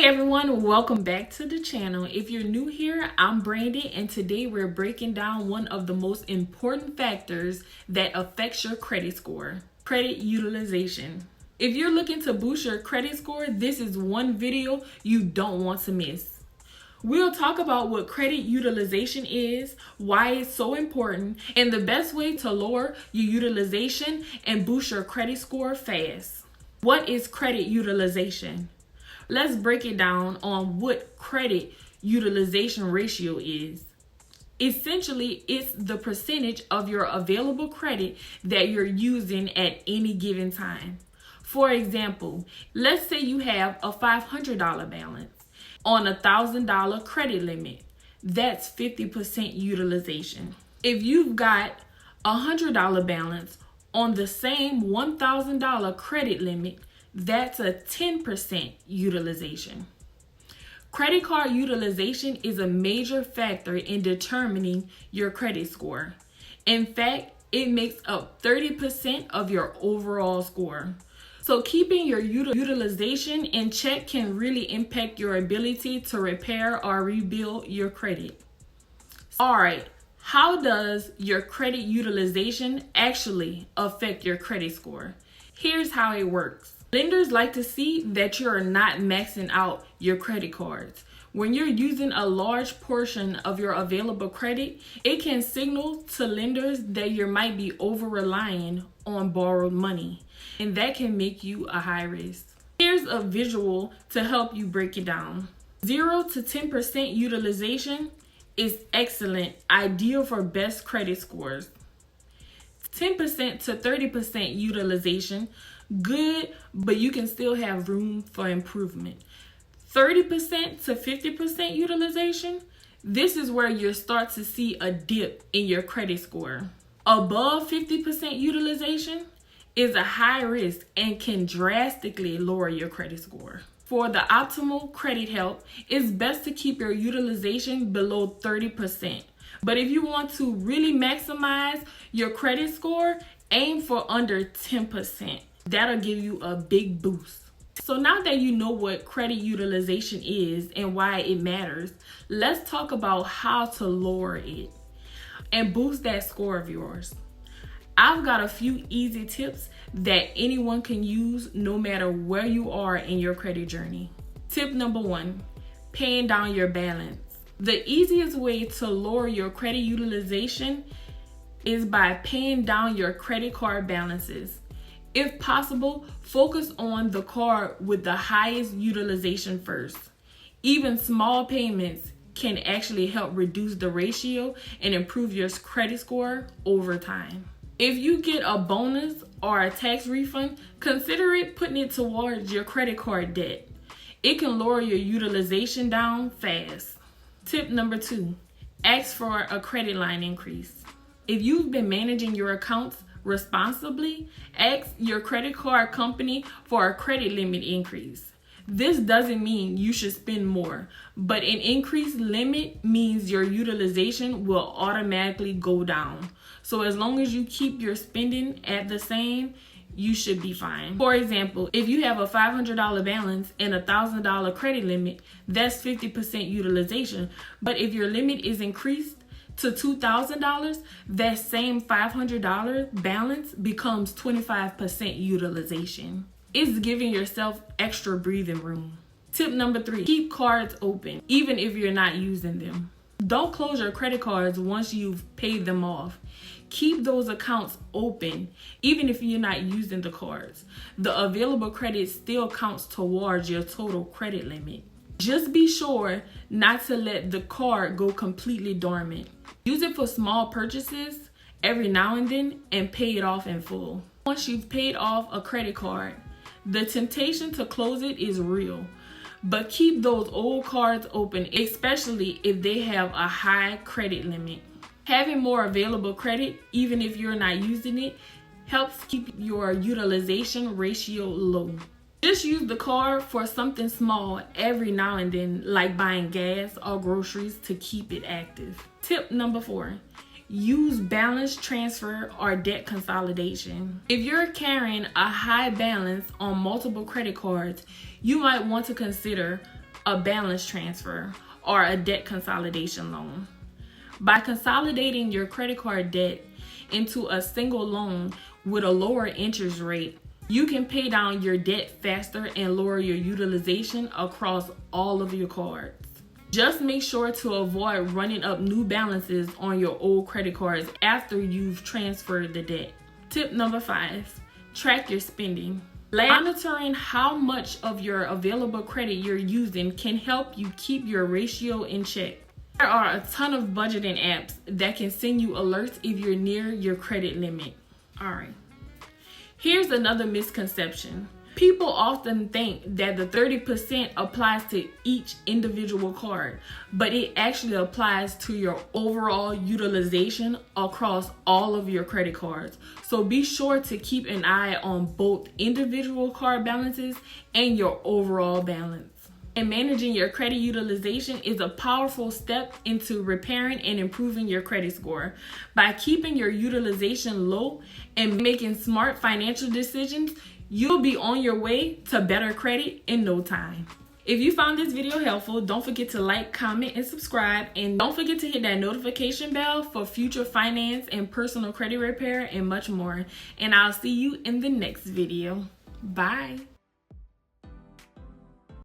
everyone, welcome back to the channel. If you're new here, I'm Brandy, and today we're breaking down one of the most important factors that affects your credit score: credit utilization. If you're looking to boost your credit score, this is one video you don't want to miss. We'll talk about what credit utilization is, why it's so important, and the best way to lower your utilization and boost your credit score fast. What is credit utilization? Let's break it down on what credit utilization ratio is. Essentially, it's the percentage of your available credit that you're using at any given time. For example, let's say you have a $500 balance on a $1,000 credit limit. That's 50% utilization. If you've got a $100 balance on the same $1,000 credit limit, that's a 10% utilization. Credit card utilization is a major factor in determining your credit score. In fact, it makes up 30% of your overall score. So keeping your utilization in check can really impact your ability to repair or rebuild your credit. All right, how does your credit utilization actually affect your credit score? Here's how it works. Lenders like to see that you are not maxing out your credit cards. When you're using a large portion of your available credit, it can signal to lenders that you might be over-relying on borrowed money, and that can make you a high risk. Here's a visual to help you break it down. 0 to 10% utilization is excellent, ideal for best credit scores. 10% to 30% utilization, good, but you can still have room for improvement. 30% to 50% utilization, this is where you start to see a dip in your credit score. Above 50% utilization is a high risk and can drastically lower your credit score. For the optimal credit health, it's best to keep your utilization below 30%. But if you want to really maximize your credit score, aim for under 10%. That'll give you a big boost. So now that you know what credit utilization is and why it matters, let's talk about how to lower it and boost that score of yours. I've got a few easy tips that anyone can use no matter where you are in your credit journey. Tip number 1, paying down your balance. The easiest way to lower your credit utilization is by paying down your credit card balances. If possible, focus on the card with the highest utilization first. Even small payments can actually help reduce the ratio and improve your credit score over time. If you get a bonus or a tax refund, consider putting it towards your credit card debt. It can lower your utilization down fast. Tip number 2, ask for a credit line increase. If you've been managing your accounts responsibly, ask your credit card company for a credit limit increase. This doesn't mean you should spend more, but an increased limit means your utilization will automatically go down. So as long as you keep your spending at the same, you should be fine. For example, if you have a $500 balance and a $1,000 credit limit, that's 50% utilization. But if your limit is increased to $2,000, that same $500 balance becomes 25% utilization. It's giving yourself extra breathing room. Tip number 3, keep cards open, even if you're not using them. Don't close your credit cards once you've paid them off. Keep those accounts open, even if you're not using the cards. The available credit still counts towards your total credit limit. Just be sure not to let the card go completely dormant. Use it for small purchases every now and then and pay it off in full. Once you've paid off a credit card, the temptation to close it is real. But keep those old cards open, especially if they have a high credit limit. Having more available credit, even if you're not using it, helps keep your utilization ratio low. Just use the card for something small every now and then, like buying gas or groceries, to keep it active. Tip number 4, use balance transfer or debt consolidation. If you're carrying a high balance on multiple credit cards, you might want to consider a balance transfer, or a debt consolidation loan. By consolidating your credit card debt into a single loan with a lower interest rate, you can pay down your debt faster and lower your utilization across all of your cards. Just make sure to avoid running up new balances on your old credit cards after you've transferred the debt. Tip number 5, track your spending. Monitoring how much of your available credit you're using can help you keep your ratio in check. There are a ton of budgeting apps that can send you alerts if you're near your credit limit. All right. Here's another misconception. People often think that the 30% applies to each individual card, but it actually applies to your overall utilization across all of your credit cards. So be sure to keep an eye on both individual card balances and your overall balance. And managing your credit utilization is a powerful step into repairing and improving your credit score. By keeping your utilization low and making smart financial decisions, you'll be on your way to better credit in no time. If you found this video helpful, don't forget to like, comment, and subscribe. And don't forget to hit that notification bell for future finance and personal credit repair and much more. And I'll see you in the next video. Bye.